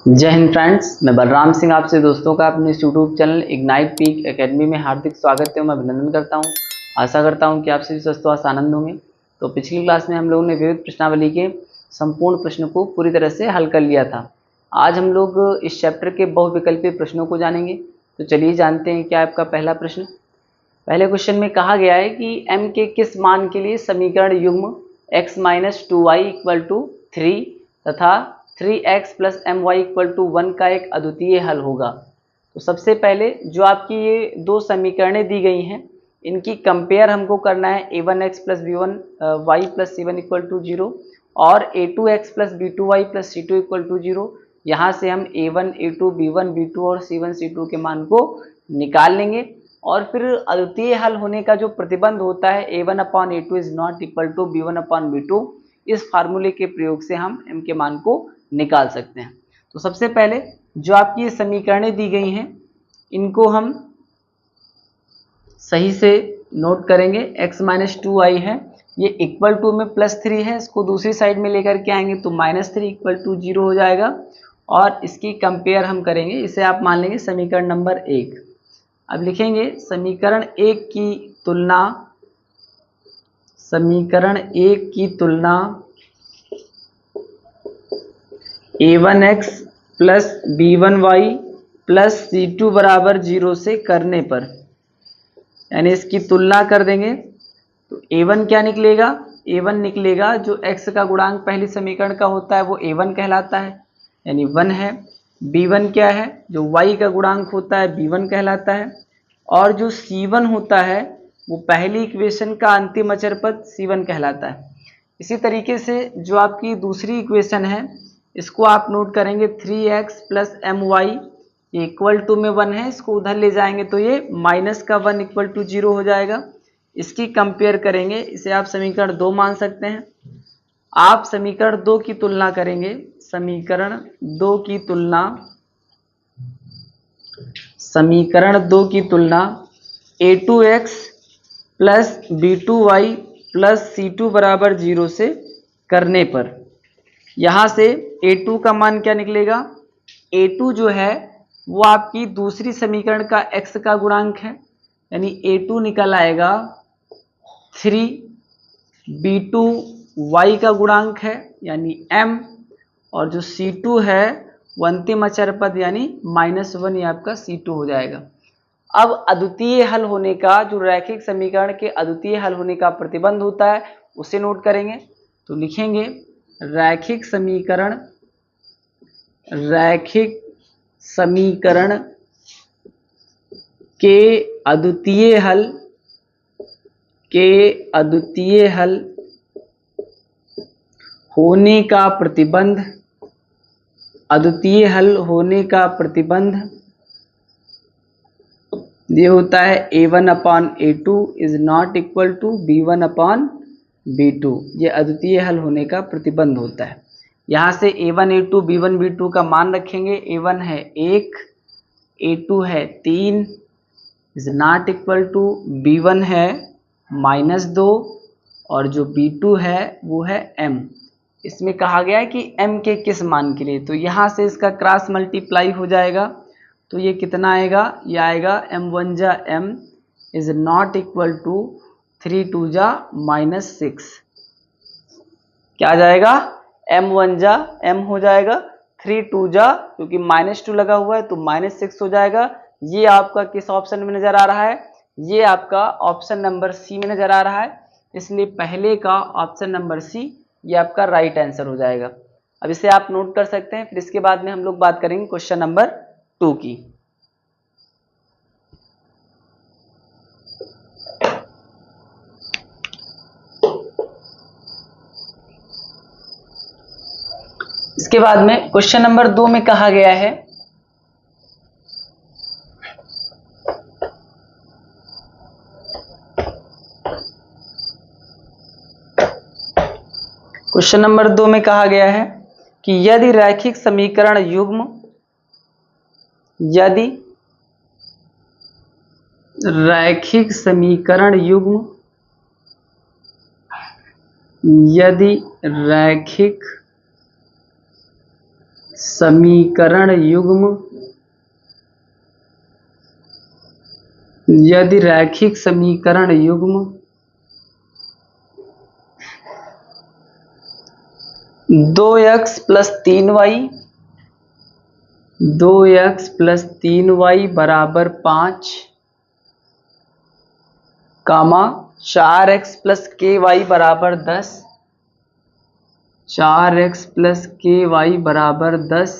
जय हिंद फ्रेंड्स, मैं बलराम सिंह आपसे दोस्तों का अपने YouTube channel ignite peak academy में हार्दिक स्वागत है। मैं अभिनंदन करता हूं। आशा करता हूं कि आप सभी स्वस्थ व आनंद होंगे। तो पिछली क्लास में हम लोगों ने विविध प्रश्नावली के संपूर्ण प्रश्न को पूरी तरह से हल कर लिया था। आज हम लोग इस चैप्टर के बहुविकल्पीय प्रश्नों को जानेंगे। तो चलिए जानते हैं क्या आपका पहला प्रश्न। पहले क्वेश्चन में कहा गया है कि m के किस मान के लिए समीकरण युग्म x minus 2y equal to 3 तथा 3x plus m y equal to 1 का एक अद्वितीय हल होगा। तो सबसे पहले जो आपकी ये दो समीकरणें दी गई हैं, इनकी कंपेयर हमको करना है a1x plus b one y plus c one equal to 0 और a2x plus b two y plus c two equal to 0। यहाँ से हम a1, a2, b1, b2 और c1, c2 के मान को निकाल लेंगे और फिर अद्वितीय हल होने का जो प्रतिबंध होता है a1 upon a2 is not equal to b1 upon b2, इस फार्मूले के प्रयोग से हम m के मान को निकाल सकते हैं। तो सबसे पहले जो आपकी ये समीकरणें दी गई हैं, इनको हम सही से नोट करेंगे। x माइनस 2y है, ये इक्वल टू में +3 है, इसको दूसरी साइड में लेकर के आएंगे तो -3 इक्वल टू 0 हो जाएगा और इसकी कंपेयर हम करेंगे। इसे आप मान लेंगे समीकरण नंबर 1। अब लिखेंगे समीकरण 1 की तुलना a1x plus b1y plus c2 बराबर 0 से करने पर, यानी इसकी तुलना कर देंगे तो a1 क्या निकलेगा, a1 निकलेगा जो x का गुणांक पहली समीकरण का होता है वो a1 कहलाता है, यानी 1 है। b1 क्या है, जो y का गुणांक होता है b1 कहलाता है। और जो c1 होता है वो पहली इक्वेशन का अंतिम अचर पद c1 कहलाता है। इसी तरीके से जो आपकी दूसरी इक्वेशन है, इसको आप नोट करेंगे 3x प्लस एम वाई, ये इक्वल टू में 1 है, इसको उधर ले जाएंगे तो ये माइनस का 1 इक्वल टू 0 हो जाएगा। इसकी कंपेयर करेंगे, इसे आप समीकरण 2 मान सकते हैं। आप समीकरण 2 की तुलना करेंगे, समीकरण 2 की तुलना a2x plus b2y plus c2 बराबर 0 से करने पर, यहाँ से a2 का मान क्या निकलेगा, a2 जो है वो आपकी दूसरी समीकरण का x का गुणांक है, यानी a2 निकल आएगा 3, b2 y का गुणांक है यानी m, और जो c2 है वो अंतिम अचर पद यानी -1, ये आपका c2 हो जाएगा। अब अद्वितीय हल होने का, जो रैखिक समीकरण के अद्वितीय हल होने का प्रतिबंध होता है, उसे नोट करेंगे। तो लिखेंगे रैखिक समीकरण के अद्वितीय हल होने का प्रतिबंध, ये होता है a1 upon a2 is not equal to b1 upon b2, ये अद्वितीय हल होने का प्रतिबंध होता है। यहाँ से a1, a2, b1, b2 का मान रखेंगे। a1 है 1, a2 है 3 is not equal to b1 है -2 और जो b2 है वो है m। इसमें कहा गया है कि m के किस मान के लिए, तो यहाँ से इसका क्रॉस मल्टीप्लाई हो जाएगा तो ये कितना आएगा, ये आएगा m1 जा m is not equal to 3 2 जा -6। क्या आ जाएगा, m1 जा m हो जाएगा, 3 2 जा, क्योंकि -2 लगा हुआ है तो -6 हो जाएगा। ये आपका किस ऑप्शन में नजर आ रहा है, ये आपका ऑप्शन नंबर सी में नजर आ रहा है, इसलिए पहले का ऑप्शन नंबर सी ये आपका राइट आंसर हो जाएगा। अब इसे आप नोट कर सकते हैं। फिर इसके बाद में हम लोग बात करेंगे क्वेश्चन नंबर 2 की। इसके बाद में क्वेश्चन नंबर 2 में कहा गया है कि यदि रैखिक समीकरण युग्म समीकरण युग्म यदि रैखिक समीकरण युग्म 2x plus 3y 2x plus 3y बराबर 5 कामा 4x प्लस ky बराबर 10 4x प्लस ky बराबर 10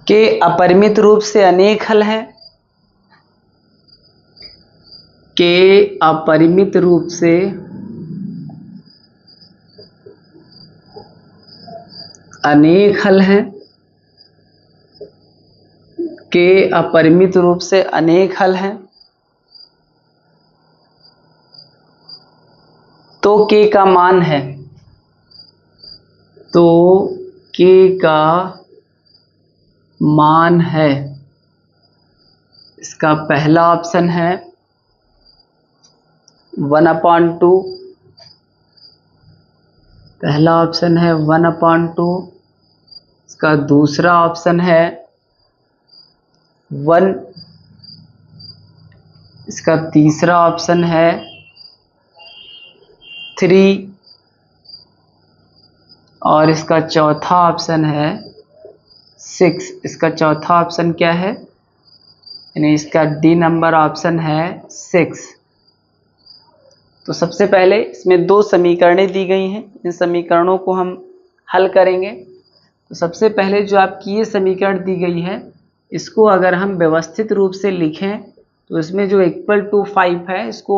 के अपरिमित रूप से अनेक हल हैं, के अपरिमित रूप से अनेक हल हैं, के अपरिमित रूप से अनेक हल हैं, तो के का मान है, तो के का मान है, इसका पहला ऑप्शन है 1/2, पहला ऑप्शन है 1/2, इसका दूसरा ऑप्शन है 1, इसका तीसरा ऑप्शन है 3 और इसका चौथा ऑप्शन है 6। इसका चौथा ऑप्शन क्या है, यानी इसका डी नंबर ऑप्शन है 6। तो सबसे पहले इसमें 2 समीकरणें दी गई हैं, इन समीकरणों को हम हल करेंगे। तो सबसे पहले जो आपकी ये समीकरण दी गई है, इसको अगर हम व्यवस्थित रूप से लिखें तो इसमें जो इक्वल टू 5 है, इसको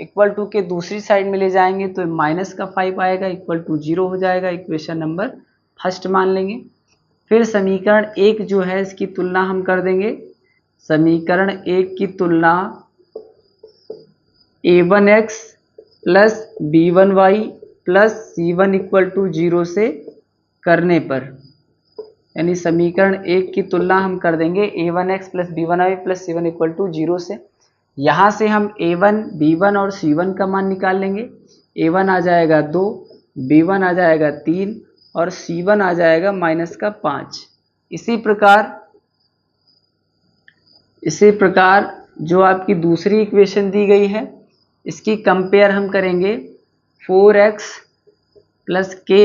इक्वल टू के दूसरी साइड में ले जाएंगे तो माइनस का 5 आएगा, इक्वल टू 0 हो जाएगा, इक्वेशन नंबर फर्स्ट मान लेंगे। फिर समीकरण 1 जो है इसकी तुलना हम कर देंगे, समीकरण 1 की तुलना a1x plus b1y plus c1 equal to 0 से करने पर, यानी समीकरण 1 की तुलना हम कर देंगे a1x plus b1y plus c1 equal to 0 से। यहाँ से हम a1, b1 और c1 का मान निकाल लेंगे। a1 आ जाएगा 2, b1 आ जाएगा 3 और c1 आ जाएगा -5। इसी प्रकार जो आपकी दूसरी इक्वेशन दी गई है, इसकी कंपेयर हम करेंगे 4x प्लस ky,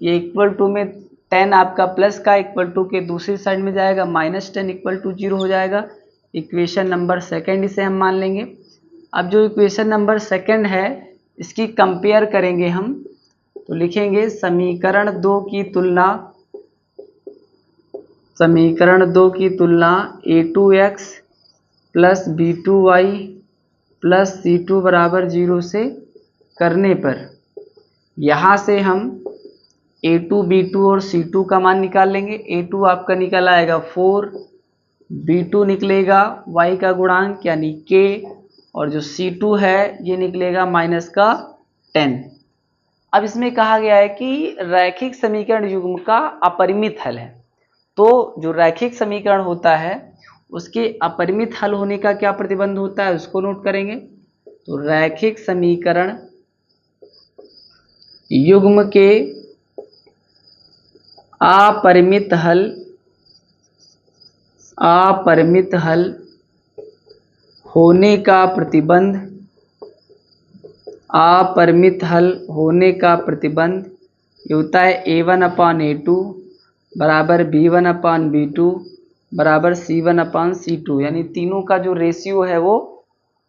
ये इक्वल टू में 10 आपका प्लस का इक्वल टू के दूसरी साइड में जाएगा, -10 इक्वल टू 0 हो जाएगा, इक्वेशन नंबर सेकंड इसे हम मान लेंगे। अब जो इक्वेशन नंबर सेकंड है इसकी कंपेयर करेंगे हम, तो लिखेंगे समीकरण 2 की तुलना a2x plus b2y plus c2 बराबर 0 से करने पर, यहाँ से हम a2, b2 और c2 का मान निकाल लेंगे। a2 आपका निकल आएगा 4, b2 निकलेगा y का गुणांक यानी k, और जो c2 है ये निकलेगा -10। अब इसमें कहा गया है कि रैखिक समीकरण युग्म का अपरिमित हल है, तो जो रैखिक समीकरण होता है उसके अपरिमित हल होने का क्या प्रतिबंध होता है उसको नोट करेंगे। तो रैखिक समीकरण युग्म के अपरिमित हल होने का प्रतिबंध, अपरिमित हल होने का प्रतिबंध ये होता है a1/a2 बराबर b1/b2 बराबर c1/c2, यानी तीनों का जो रेशियो है वो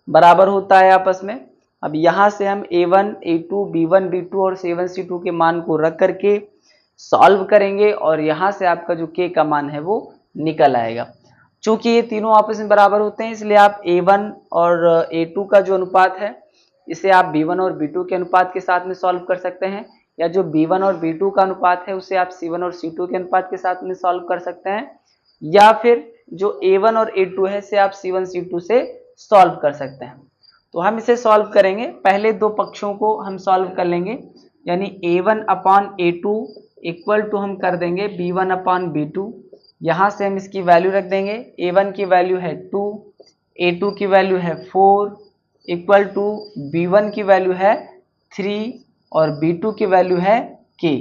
बराबर होता है आपस में। अब यहाँ से हम a1, a2, b1, b2 और c1, c2 के मान को रख करके सॉल्व करेंगे और यहाँ से आपका जो k का मान है वो निकल आएगा। चूंकि ये तीनों आपस में बराबर होते हैं इसलिए आप a1 और a2 का जो अनुपात है इसे आप b1 और b2 के अनुपात के साथ में सॉल्व कर सकते हैं, या जो b1 और b2 का अनुपात है उसे आप c1 और c2 के अनुपात के साथ में सॉल्व कर सकते हैं, या फिर जो a1 और a2 है इसे आप c1 c2 से सॉल्व कर सकते हैं। तो हम इसे सॉल्व करेंगे, पहले दो पक्षों को हम सॉल्व कर लेंगे, यानी a1/a2 इक्वल टू हम कर देंगे b1/b2। यहाँ से हम इसकी वैल्यू रख देंगे, a1 की वैल्यू है 2, a2 की वैल्यू है 4 इक्वल टू b1 की वैल्यू है 3 और B2 की वैल्यू है K।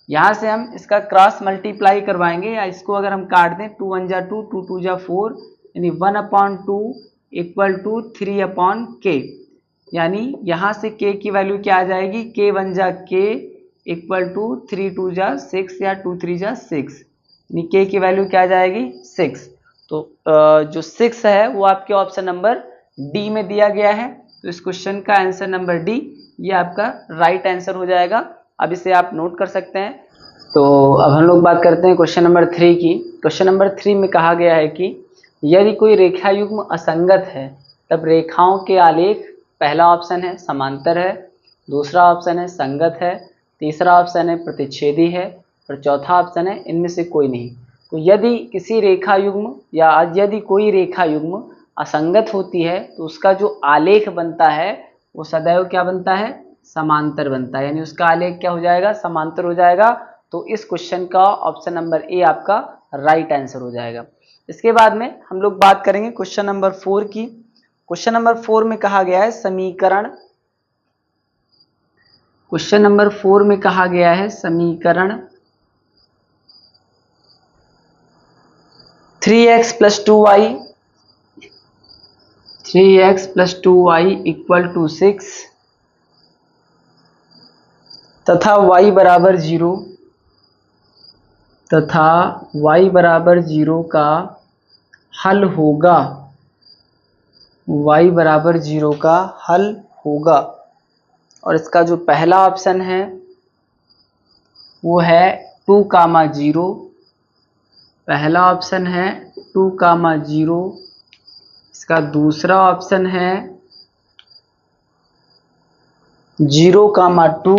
यहाँ से हम इसका क्रॉस मल्टीप्लाई करवाएंगे, या इसको अगर हम काट दें 2 1 जा 2, 2 2 जा 4, यानी 1/2 इक्वल टू 3/K। यानी यहाँ से K की वैल्यू क्या आ जाएगी, K 1 जा K इक्वल टू 3 2 जा 6 या 2 3 जा 6, यानी K की वैल्यू क्या आ जाएगी 6। तो जो 6 है वो आपके ऑप्शन नंबर डी में दिया गया है। तो इस क्वेश्चन का आंसर नंबर डी ये आपका राइट आंसर हो जाएगा। अब इसे आप नोट कर सकते हैं। तो अब हम लोग बात करते हैं क्वेश्चन नंबर 3 की। क्वेश्चन नंबर 3 में कहा गया है कि यदि कोई रेखा युग्म असंगत है तब रेखाओं के आलेख, पहला ऑप्शन है समांतर है, दूसरा ऑप्शन है संगत है, तीसरा ऑप्शन है प्रतिच्छेदी है, और चौथा ऑप्शन है इनमें से कोई नहीं। तो यदि किसी रेखा युग्म या यदि कोई रेखा युग्म असंगत होती है तो उसका जो आलेख बनता है वो सदैव क्या बनता है, समांतर बनता है, यानी उसका आलेख क्या हो जाएगा, समांतर हो जाएगा। तो इस क्वेश्चन का ऑप्शन नंबर ए आपका राइट आंसर हो जाएगा। इसके बाद में हम लोग बात करेंगे क्वेश्चन नंबर 4 की। क्वेश्चन नंबर 4 में कहा गया है समीकरण, क्वेश्चन नंबर 4 में कहा गया है समीकरण 3x + 2y, 3x + 2y = 6 तथा y = 0 तथा y = 0 का हल होगा, y = 0 का हल होगा। और इसका जो पहला ऑप्शन है वो है 2, 0, पहला ऑप्शन है 2, 0। इसका दूसरा ऑप्शन है 0, 2।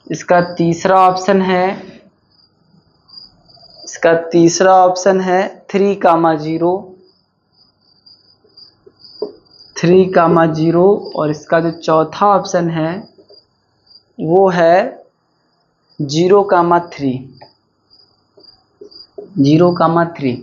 इसका तीसरा ऑप्शन है 3, 0, 3, 0। और इसका जो चौथा ऑप्शन है वो है 0, 3, 0, 3।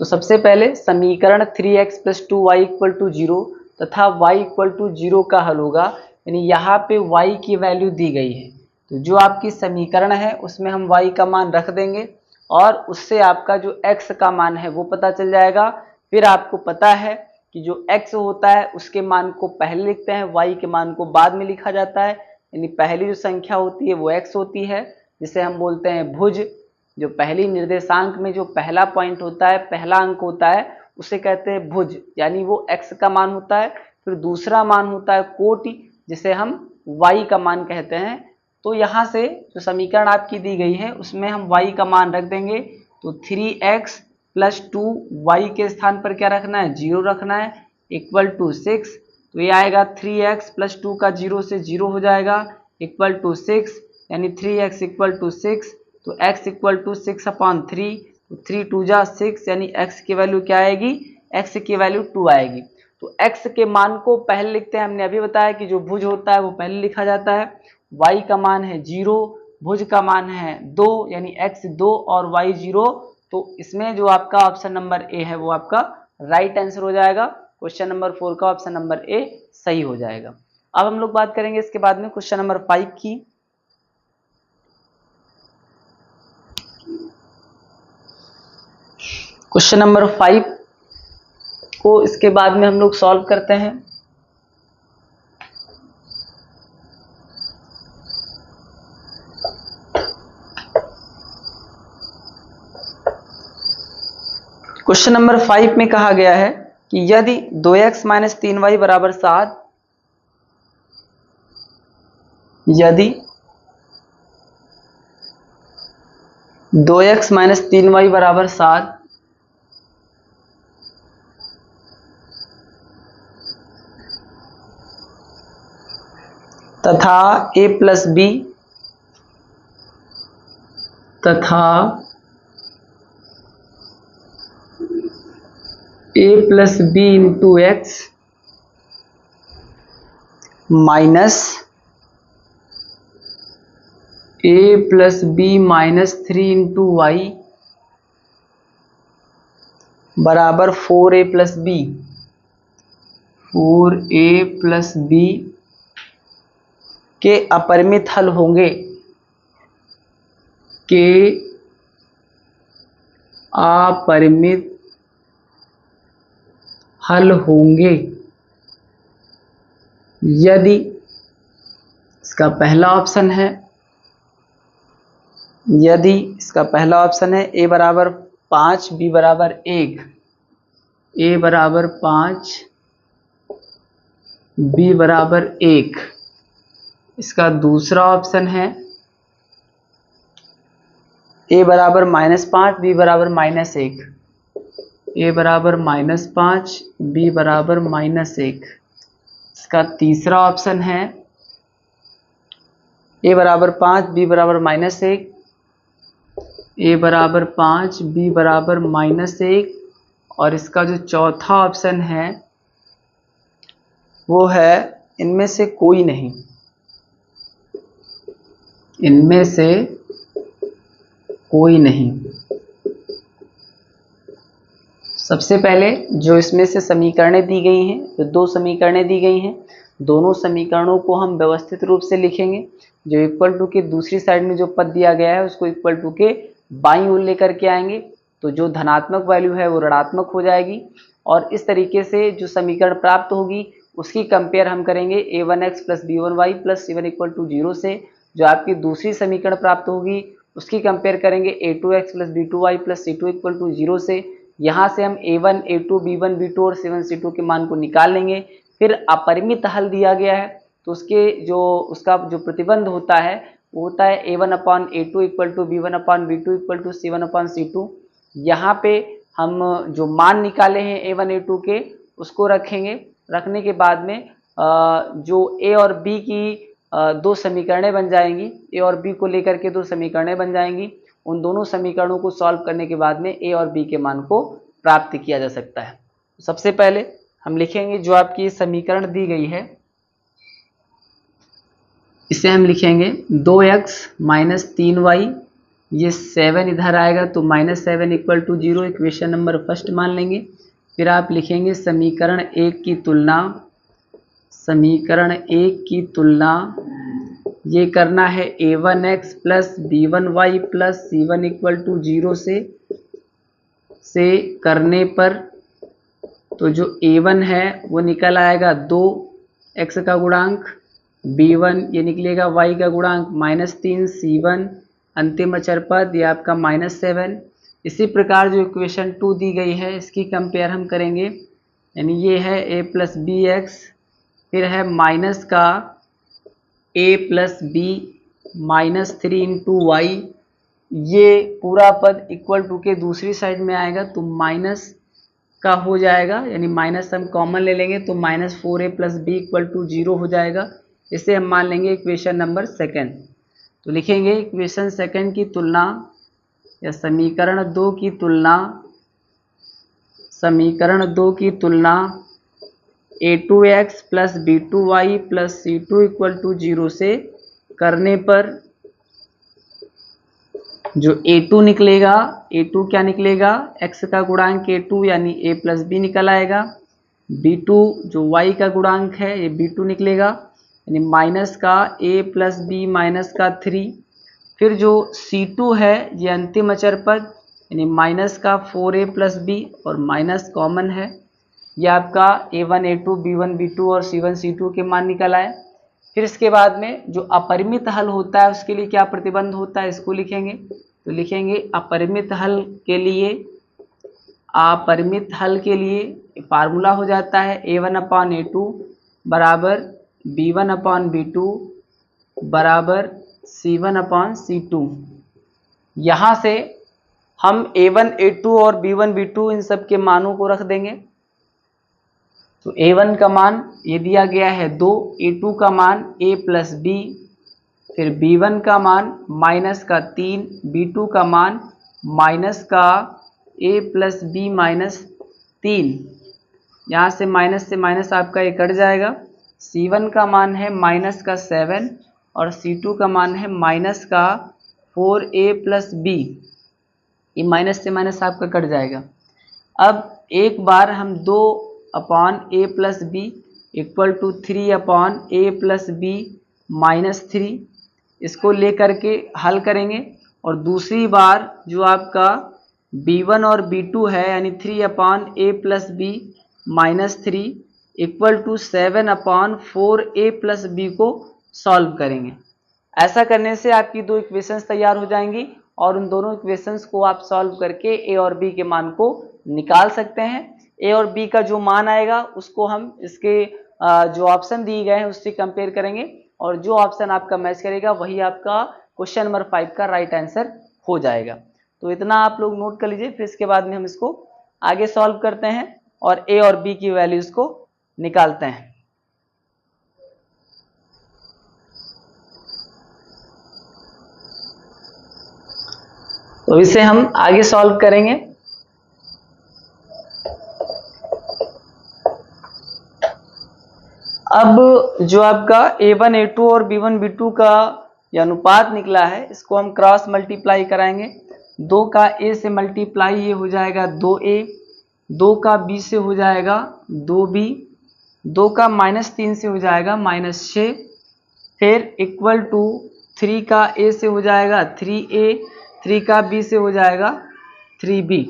तो सबसे पहले समीकरण 3x + 2y = 0 तथा y = 0 का हल होगा, यानी यहाँ पे y की वैल्यू दी गई है। तो जो आपकी समीकरण है उसमें हम y का मान रख देंगे और उससे आपका जो x का मान है वो पता चल जाएगा। फिर आपको पता है कि जो x होता है उसके मान को पहले लिखते हैं, y के मान को बाद में लिखा जाता है। यानी पहली जो संख्या होती है वो x होती है, जिसे हम बोलते हैं भुज। जो पहली निर्देशांक में जो पहला पॉइंट होता है, पहला अंक होता है, उसे कहते हैं भुज, यानी वो x का मान होता है। फिर दूसरा मान होता है कोटि, जिसे हम y का मान कहते हैं। तो यहाँ से जो समीकरण आपकी दी गई है उसमें हम y का मान रख देंगे। तो 3x + 2y के स्थान पर क्या रखना है, 0 रखना है, = 6। तो ये आएगा 3x + 2 का 0 से 0 हो जाएगा, = 6, यानी 3x = 6। तो x = 6/3, तो 3 2 जा 6, यानी x की वैल्यू क्या आएगी, x की वैल्यू 2 आएगी। तो x के मान को पहले लिखते हैं, हमने अभी बताया कि जो भुज होता है वो पहले लिखा जाता है। y का मान है 0, भुज का मान है 2, यानी x 2 और y 0। तो इसमें जो आपका ऑप्शन नंबर ए है वो आपका राइट आंसर हो जाएगा। क्वेश्चन नंबर 4 का ऑप्शन नंबर ए सही हो जाएगा। अब हम लोग बात करेंगे इसके बाद में क्वेश्चन नंबर 5 की। क्वेश्चन नंबर 5 को इसके बाद में हम लोग सॉल्व करते हैं। क्वेश्चन नंबर 5 में कहा गया है कि यदि 2x - 3y = 7, यदि 2x - 3y = 7 तथा a + b तथा a + b × x minus a + b - 3 × y बराबर 4a + b, 4a + b के अपरिमित हल होंगे, के अपरिमित हल होंगे यदि इसका पहला ऑप्शन है, यदि इसका पहला ऑप्शन है a बराबर 5 b बराबर 1, a बराबर 5 b बराबर 1। इसका दूसरा ऑप्शन है a बराबर -5 b बराबर -1, a बराबर -5 b बराबर -1। इसका तीसरा ऑप्शन है a बराबर 5 b बराबर -1, a बराबर 5 b बराबर -1। और इसका जो चौथा ऑप्शन है वो है इनमें से कोई नहीं, इनमें से कोई नहीं। सबसे पहले जो इसमें से समीकरणें दी गई हैं, जो दो समीकरणें दी गई हैं, दोनों समीकरणों को हम व्यवस्थित रूप से लिखेंगे। जो इक्वल टू के दूसरी साइड में जो पद दिया गया है उसको इक्वल टू के बाईं ओर लेकर के आएंगे, तो जो धनात्मक वैल्यू है वो ऋणात्मक हो जाएगी। और इस तरीके से जो समीकरण प्राप्त होगी उसकी कंपेयर हम करेंगे a1x plus b1y plus c1 equal to 0 से। जो आपकी दूसरी समीकरण प्राप्त होगी उसकी कंपेयर करेंगे a2x plus b2y plus c2 equal to 0 से। यहाँ से हम a1, a2, b1, b2 और c1, c2 के मान को निकाल लेंगे। फिर अपरिमित हल दिया गया है तो उसका जो प्रतिबंध होता है वो होता है a1 upon a2 equal to b1 upon b2 equal to c1 upon c2। यहाँ पे हम जो मान निकाले हैं a1, a2 के उसको रखेंगे। रखने के बाद में जो a और b की दो समीकरणें बन जाएंगी, a और b को लेकर के दो समीकरणें बन जाएंगी। उन दोनों समीकरणों को सॉल्व करने के बाद में a और b के मान को प्राप्त किया जा सकता है। सबसे पहले हम लिखेंगे जो आपकी समीकरण दी गई है इसे हम लिखेंगे 2x माइनस 3y, ये 7 इधर आएगा तो -7 equal to 0, equation number first मान लेंगे। फिर आप लिखेंगे समीकरण 1 की तुलना, समीकरण 1 की तुलना ये करना है a1x plus b1y plus c1 equal to 0 से करने पर तो जो a1 है वो निकल आएगा 2x का गुणांक, b1 ये निकलेगा y का गुणांक -3, c1 अंतिम अचर पद ये आपका -7। इसी प्रकार जो इक्वेशन 2 दी गई है इसकी कंपेयर हम करेंगे, यानी ये है a प्लस बी एक्स, फिर है माइनस का a plus b -3 into y, ये पूरा पद इक्वल टू के दूसरी साइड में आएगा तो माइनस का हो जाएगा, यानी माइनस हम कॉमन ले लेंगे तो -4a plus b equal to 0 हो जाएगा। इसे हम मान लेंगे इक्वेशन नंबर सेकंड। तो लिखेंगे इक्वेशन सेकंड की तुलना या समीकरण 2 की तुलना, समीकरण 2 की तुलना a2x plus b2y plus c2 equal to 0 से करने पर जो a2 निकलेगा, a2 क्या निकलेगा, x का गुणांक a2 यानी a प्लस बी निकल आएगा। b2 जो y का गुणांक है ये b2 निकलेगा, यानी माइनस का a प्लस बी माइनस का 3। फिर जो c2 है ये अंतिम अचर पद यानी माइनस का 4a प्लस बी और माइनस कॉमन है, यह आपका a1, a2, b1, b2 और c1, c2 के मान निकल आए। फिर इसके बाद में जो अपरिमित हल होता है उसके लिए क्या प्रतिबंध होता है इसको लिखेंगे। तो लिखेंगे अपरिमित हल के लिए, अपरिमित हल के लिए फार्मूला हो जाता है a1 अपॉन a2 बराबर b1 अपॉन b2 बराबर c1 अपॉन c2। यहाँ से हम a1, a2 और b1, b2 इन सब के मानों को रख देंगे। तो a1 का मान ये दिया गया है 2, a2 का मान a प्लस बी, फिर b1 का मान माइनस का 3, b2 का मान माइनस का a प्लस बी माइनस 3, यहाँ से माइनस आपका ये कट जाएगा। c1 का मान है माइनस का 7 और c2 का मान है माइनस का 4a प्लस बी, ये माइनस से माइनस आपका कट जाएगा। अब एक बार हम 2 upon a plus b equal to 3 upon a plus b -3 इसको लेकर के हल करेंगे। और दूसरी बार जो आपका b1 और b2 है यानी 3/a + b -3 = 7/4a + b को सॉल्व करेंगे। ऐसा करने से आपकी दो इक्वेशंस तैयार हो जाएंगी और उन दोनों इक्वेशंस को आप सॉल्व करके a और b के मान को निकाल सकते हैं। a और b का जो मान आएगा उसको हम इसके जो ऑप्शन दिए गए हैं उससे कंपेयर करेंगे और जो ऑप्शन आपका मैच करेगा वही आपका क्वेश्चन नंबर 5 का राइट आंसर हो जाएगा। तो इतना आप लोग नोट कर लीजिए, फिर इसके बाद में हम इसको आगे सॉल्व करते हैं और a और b की वैल्यूज को निकालते हैं। तो इसे हम आगे सॉल्व करेंगे। अब जो आपका a1 a2 और b1 b2 का ये अनुपात निकला है इसको हम क्रॉस मल्टीप्लाई कराएंगे। 2 का a से मल्टीप्लाई ये हो जाएगा 2a, 2 का b से हो जाएगा 2b, 2 का -3 से हो जाएगा -6, फिर इक्वल टू 3 का a से हो जाएगा 3a, 3 का b से हो जाएगा 3b।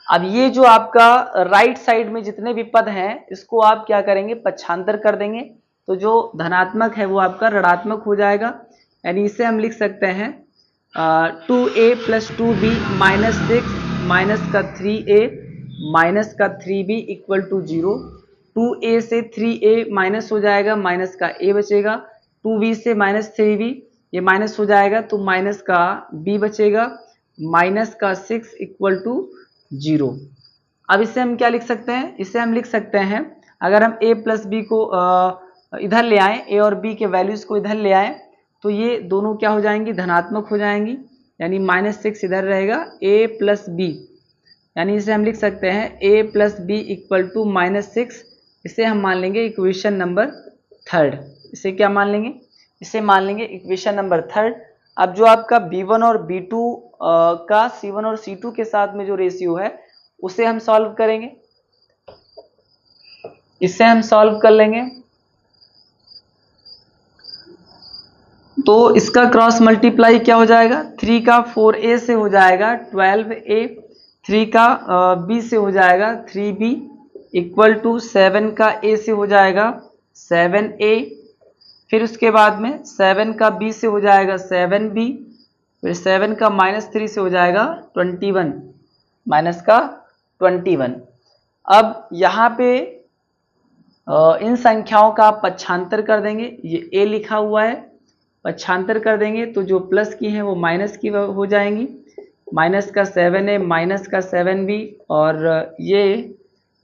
अब ये जो आपका राइट साइड में जितने भी पद हैं इसको आप क्या करेंगे, पक्षांतर कर देंगे। तो जो धनात्मक है वो आपका ऋणात्मक हो जाएगा, यानी इसे हम लिख सकते हैं 2a + 2b -6 माइनस का 3a माइनस का 3b = 0। 2a से 3a माइनस हो जाएगा, माइनस का a बचेगा। 2b से -3b ये माइनस हो जाएगा तो माइनस का b बचेगा, माइनस का 6 = 0। अब इसे हम क्या लिख सकते हैं, इसे हम लिख सकते हैं अगर हम a + b को इधर ले आए, a और b के वैल्यूज को इधर ले आए तो ये दोनों क्या हो जाएंगी, धनात्मक हो जाएंगी, यानी -6 इधर रहेगा a + b, यानी इसे हम लिख सकते हैं a + b = -6। इसे हम मान लेंगे इक्वेशन नंबर 3। इसे क्या मान लेंगे, इसे मान लेंगे इक्वेशन नंबर 3। अब जो आपका b1 और b2 का c1 और c2 के साथ में जो रेशियो है उसे हम सॉल्व करेंगे। इसे हम सॉल्व कर लेंगे तो इसका क्रॉस मल्टीप्लाई क्या हो जाएगा, 3 का 4a से हो जाएगा 12a, 3 का b से हो जाएगा 3b = 7 का a से हो जाएगा 7a, फिर उसके बाद में 7 का b से हो जाएगा 7b, फिर 7 का -3 से हो जाएगा 21 माइनस का 21। अब यहाँ पे इन संख्याओं का आप पक्षांतर कर देंगे, ये a लिखा हुआ है, पक्षांतर कर देंगे तो जो प्लस की हैं वो माइनस की हो जाएंगी, माइनस का 7a माइनस का 7b, और ये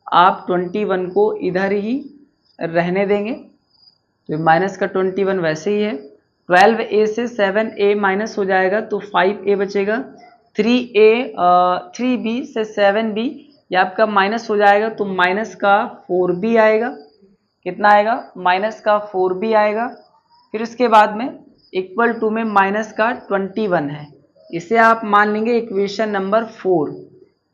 आप 21 को इधर ही रहने देंगे तो माइनस का 21 वैसे ही है। 12a से 7a माइनस हो जाएगा तो 5a बचेगा, 3b से 7b ये आपका माइनस हो जाएगा तो माइनस का 4b आएगा। कितना आएगा, माइनस का 4b आएगा। फिर उसके बाद में इक्वल टू में माइनस का 21 है, इसे आप मान लेंगे इक्वेशन नंबर 4।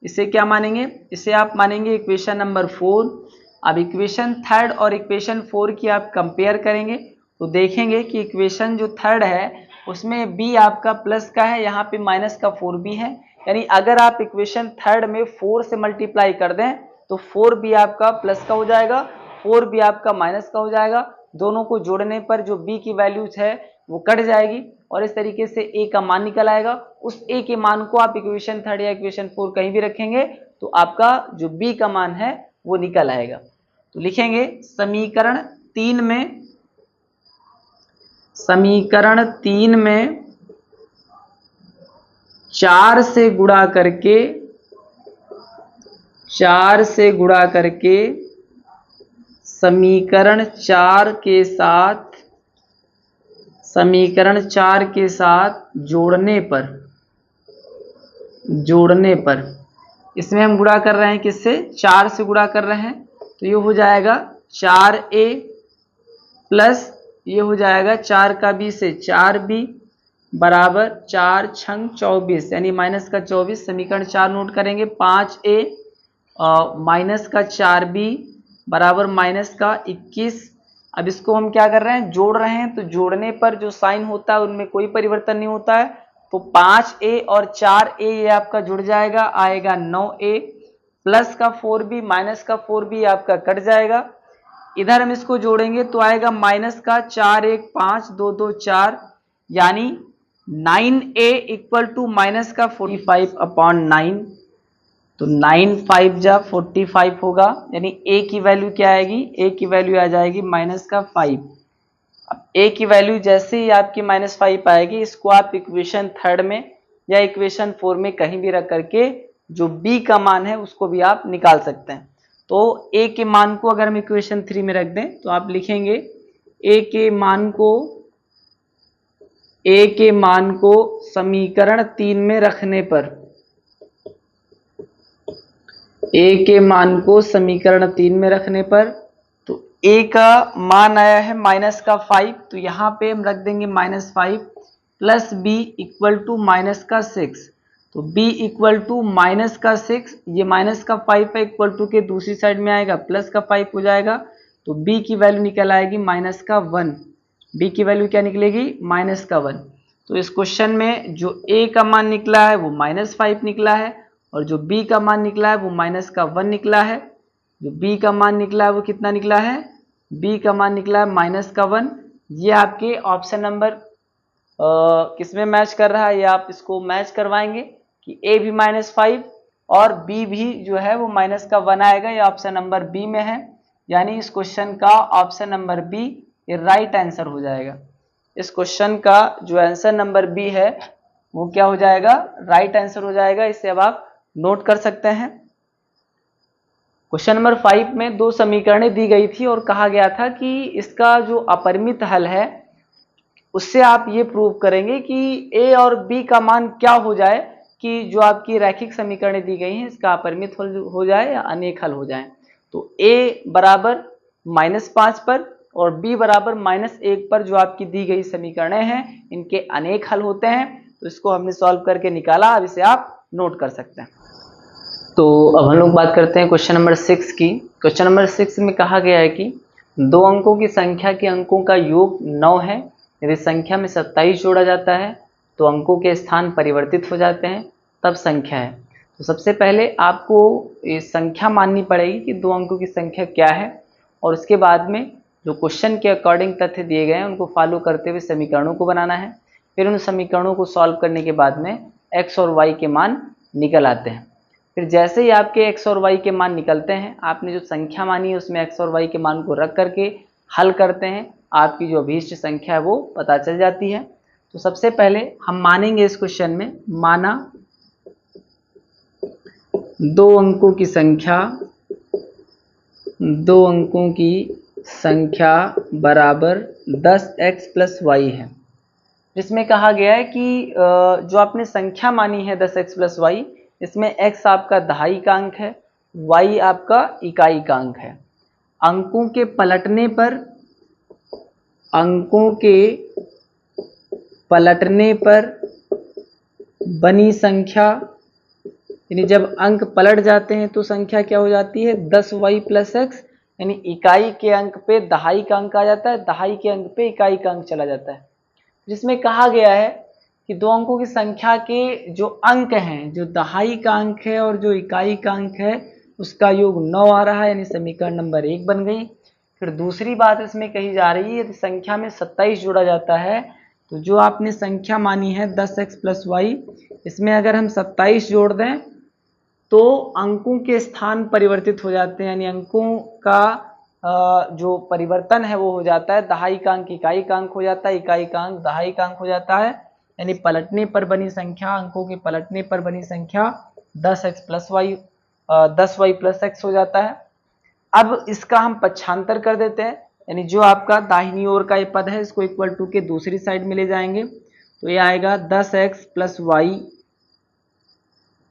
इसे क्या मानेंगे, इसे आप मानेंगे इक्वेशन नंबर 4। अब इक्वेशन 3 और इक्वेशन 4 की आप कंपेयर करेंगे तो देखेंगे कि इक्वेशन जो 3 है उसमें b आपका प्लस का है, यहाँ पे माइनस का 4b है, यानी अगर आप इक्वेशन 3 में 4 से मल्टीप्लाई कर दें तो 4b आपका प्लस का हो जाएगा, 4b आपका माइनस का हो जाएगा। दोनों को जोड़ने पर जो b की वैल्यूज है वो कट जाएगी और इस तरीके से a का मान निकल आएगा। उस a के मान को आप इक्वेशन 3 या इक्वेशन 4 कहीं भी रखेंगे तो आपका जो b का मान है वो निकल आएगा। तो लिखेंगे समीकरण 3 में 4 से गुणा करके समीकरण 4 के साथ जोड़ने पर इसमें हम गुणा कर रहे हैं, किससे, 4 से गुणा कर रहे हैं तो ये हो जाएगा 4a प्लस ये हो जाएगा 4 का b से 4b बराबर 4 छंग 24, यानी माइनस का 24। समीकरण 4 नोट करेंगे, 5a माइनस का 4b बराबर माइनस का 21 अब इसको हम क्या कर रहे हैं, जोड़ रहे हैं, तो जोड़ने पर जो साइन होता है उनमें कोई परिवर्तन नहीं होता है। तो 5a और 4a ये आपका जुड़ जाएगा, आएगा 9a, प्लस का 4b माइनस का 4b आपका कट जाएगा। इधर हम इसको जोड़ेंगे तो आएगा माइनस का 4 1 5 2 2 4, यानी 9a इक्वल टू माइनस का 45 अपॉन 9, तो 9 5 जा 45 होगा, यानी a की वैल्यू क्या आएगी, a की वैल्यू आ जाएगी माइनस का 5। अब a की वैल्यू जैसे ही आपकी माइनस 5 आएगी, इसको आप इक्वेशन 3 में या इक्वेशन 4 में कहीं भी रख करके जो b का मान है उसको भी आप निकाल सकते हैं। तो a के मान को अगर हम इक्वेशन 3 में रख दें तो आप लिखेंगे a के मान को समीकरण 3 में रखने पर, a के मान को समीकरण 3 में रखने पर, तो a का मान आया है माइनस का 5, तो यहाँ पे हम रख देंगे -5 plus b equal to minus का 6, तो b इक्वल टू माइनस का 6, ये माइनस का 5 है, इक्वल टू के दूसरी साइड में आएगा प्लस का 5 हो जाएगा, तो b की वैल्यू निकल आएगी माइनस का 1। b की वैल्यू क्या निकलेगी, माइनस का 1। तो इस क्वेश्चन में जो a का मान निकला है वो -5 निकला है, और जो b का मान निकला है वो माइनस का 1 निकला है। जो b का मान निकला है वो कितना निकला है, b का मान निकला है माइनस का 1। ये आपके ऑप्शन नंबर किसमें मैच कर रहा है, ये आप इसको मैच करवाएंगे कि a भी -5 और b भी जो है वो माइनस का 1 आएगा, ये ऑप्शन नंबर b में है, यानी इस क्वेश्चन का ऑप्शन नंबर b ये राइट आंसर हो जाएगा। इस क्वेश्चन का जो आंसर नंबर बी है वो क्या हो जाएगा, राइट आंसर हो जाएगा। इसे अब आप नोट कर सकते हैं। क्वेश्चन नंबर 5 में दो समीकरणें दी गई थी और कहा गया था कि इसका जो अपरिमित हल है उससे आप ये प्रूव करेंगे कि a और b का मान क्या हो जाए कि जो आपकी रैखिक समीकरणें दी गई हैं इसका अपरिमित हल हो जाए या अनेक हल हो जाए। तो a बराबर -5 पर और b बराबर -1 पर जो आपकी दी गई समीकरणें हैं इनके अनेक हल होते हैं। तो इसको हमने सॉल्व करके निकाला, अब इसे आप नोट कर सकते हैं। तो अब हम लोग बात करते हैं क्वेश्चन नंबर 6 की। क्वेश्चन नंबर 6 में कहा गया है कि दो अंकों की संख्या के अंकों का योग 9 है। यदि संख्या में 27 जोड़ा जाता है तो अंकों के स्थान परिवर्तित हो जाते हैं, तब संख्या है। तो सबसे पहले आपको ये संख्या माननी पड़ेगी कि दो अंकों की संख्या क्या है, और उसके बाद में जो क्वेश्चन के अकॉर्डिंग तथ्य दिए गए हैं उनको फॉलो करते हुए समीकरणों को बनाना है। फिर उन समीकरणों को सॉल्व करने के बाद में x और y के मान निकल आते हैं। फिर जैसे ही आपके x और y के मान निकलते हैं, आपने जो संख्या मानी है उसमें x और y के मान को रख करके हल करते हैं, आपकी जो अभीष्ट संख्या है वो पता चल जाती है। तो सबसे पहले हम मानेंगे इस क्वेश्चन में, माना दो अंकों की संख्या बराबर 10x प्लस y है, जिसमें कहा गया है कि जो आपने संख्या मानी है 10x प्लस y, इसमें x आपका दहाई का अंक है, y आपका इकाई का अंक है। अंकों के पलटने पर बनी संख्या, यानी जब अंक पलट जाते हैं तो संख्या क्या हो जाती है, 10y प्लस x, यानी इकाई के अंक पे दहाई का अंक आ जाता है, दहाई के अंक पे इकाई का अंक चला जाता है। जिसमें कहा गया है कि दो अंकों की संख्या के जो अंक हैं, जो दहाई का अंक है और जो इकाई का अंक है, उसका योग 9 आ रहा है, यानी समीकरण नंबर 1 बन गई। फिर दूसरी बात इसमें कही जा रही है, यदि संख्या में 27 जोड़ा जाता है तो जो आपने संख्या मानी है 10x प्लस वाई, इसमें अगर हम 27 जोड़ दें तो अंकों के स्थान परिवर्तित हो जाते हैं, यानी अंकों का जो परिवर्तन है वो हो जाता है, दहाई का अंक इकाई का अंक हो जाता है, इकाई का अंक दहाई का अंक हो जाता है, यानी पलटने पर बनी संख्या, अंकों के पलटने पर बनी संख्या 10x plus Y 10y plus x हो जाता है। अब इसका हम पक्षांतर कर देते हैं, यानी जो आपका दाहिनी ओर का ये पद है इसको इक्वल टू के दूसरी साइड में ले जाएंगे, तो ये आएगा 10x plus y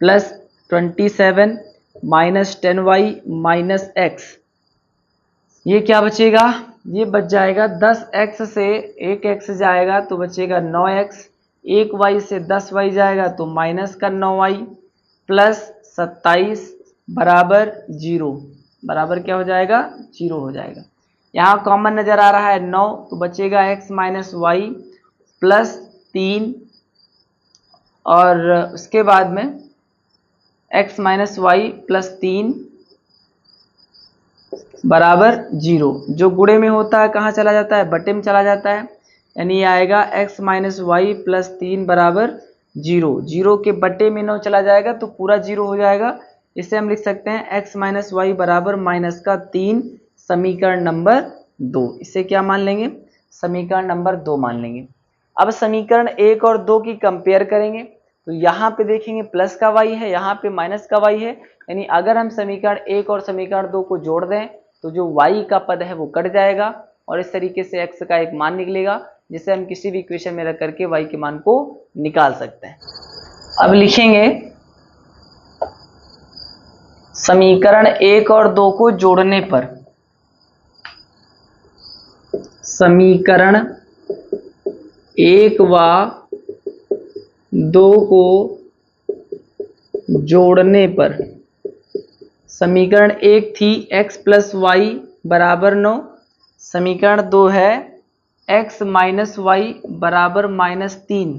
plus 27 minus 10y minus x। ये क्या बचेगा, ये बच जाएगा 10x से 1x जाएगा तो बचेगा 9x, 1y से 10y जाएगा तो माइनस का 9y प्लस 27 बराबर 0, बराबर क्या हो जाएगा, 0 हो जाएगा। यहाँ कॉमन नजर आ रहा है 9, तो बचेगा x माइनस वाई प्लस 3 और उसके बाद में x माइनस वाई प्लस 3 बराबर 0। जो गुणे में होता है कहाँ चला जाता है, बटे में चला जाता है, यानी ये आएगा x माइनस वाई प्लस 3 बराबर 0। 0 के बटे में 9 चला जाएगा तो पूरा 0 हो जाएगा। इसे हम लिख सकते हैं x माइनस वाई बराबर माइनस का 3, समीकरण नंबर 2। इसे क्या मान लेंगे, समीकरण नंबर 2 मान लेंगे। अब समीकरण 1 और 2 की कंपेयर करेंगे तो यहाँ पे देखेंगे प्लस का y है, यहाँ पे माइनस का y है, यानी अगर हम समीकरण 1 और समीकरण 2 को जोड़ दें तो जो y का पद है वो कट जाएगा और इस तरीके से x का एक मान निकलेगा जिसे हम किसी भी इक्वेशन में रख करके y के मान को निकाल सकते हैं। अब लिखेंगे समीकरण 1 और 2 को जोड़ने पर, समीकरण 1 व 2 को जोड़ने पर, समीकरण 1 थी x प्लस वाई बराबर 9, समीकरण 2 है x माइनस वाई बराबर माइनस 3।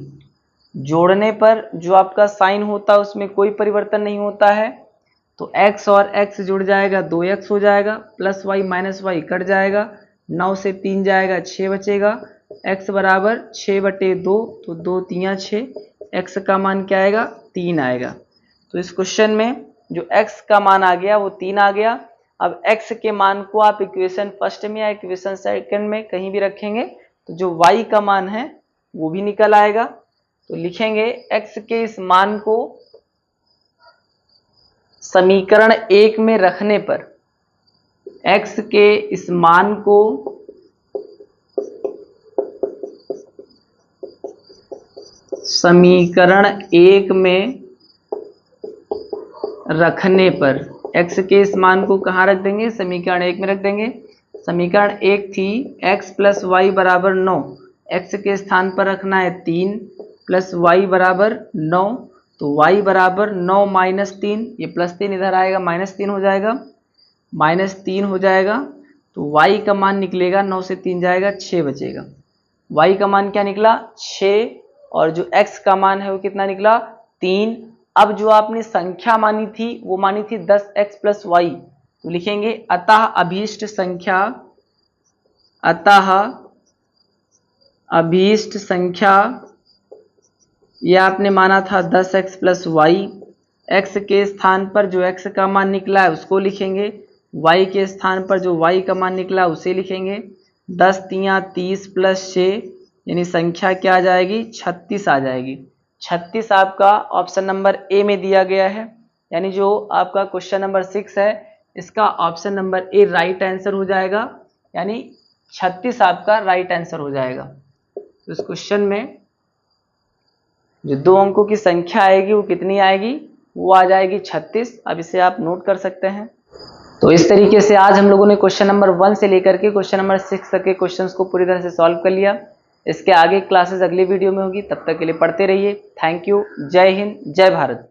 जोड़ने पर जो आपका साइन होता है उसमें कोई परिवर्तन नहीं होता है, तो x और x जुड़ जाएगा 2x हो जाएगा, plus y minus y cut जाएगा, 9 से 3 जाएगा 6 बचेगा, x बराबर 6/2, तो 2 3 6, x का मान क्या आएगा 3 आएगा। तो इस क्वेश्चन में जो x का मान आ गया वो 3 आ गया। अब x के मान को आप इक्वेशन फर्स्ट में या इक्वेशन सेकंड में कहीं भी रखेंगे तो जो y का मान है वो भी निकल आएगा। तो लिखेंगे x के इस मान को समीकरण 1 में रखने पर, x के इस मान को समीकरण 1 में रखने पर, x के इस मान को कहाँ रख देंगे, समीकरण 1 में रख देंगे। समीकरण 1 थी x प्लस वाई बराबर 9, x के स्थान पर रखना है 3 प्लस वाई बराबर 9, तो y बराबर 9 माइनस 3, ये प्लस 3 इधर आएगा माइनस 3 हो जाएगा, माइनस 3 हो जाएगा, तो y का मान निकलेगा 9 से 3 जाएगा 6 बचेगा। y का मान क्या निकला 6 और जो x का मान है वो कितना निकला 3। अब जो आपने संख्या मानी थी वो मानी थी 10x प्लस वाई, तो लिखेंगे अतः अभीष्ट संख्या, अतः अभीष्ट संख्या ये आपने माना था 10x प्लस वाई, x के स्थान पर जो x का मान निकला है उसको लिखेंगे, y के स्थान पर जो y का मान निकला उसे लिखेंगे। 10 3 30 प्लस 6 यानी संख्या क्या आ जाएगी 36 आ जाएगी। 36 आपका ऑप्शन नंबर ए में दिया गया है, यानी जो आपका क्वेश्चन नंबर 6 है इसका option number A right answer हो जाएगा, यानी 36 आपका राइट आंसर हो जाएगा। तो इस क्वेश्चन में जो 2 अंकों की संख्या आएगी वो कितनी आएगी, वो आ जाएगी 36। अब इसे आप नोट कर सकते हैं। तो इस तरीके से आज हम लोगों ने क्वेश्चन नंबर 1 से लेकर के क्वेश्चन नंबर 6 तक के क्वेश्चंस को पूरी तरह से सॉल्व कर लिया। इसके आगे क्लासेस अगली वीडियो में होगी, तब तक के लिए पढ़ते रहिए। Thank you. जय हिंद, जय भारत।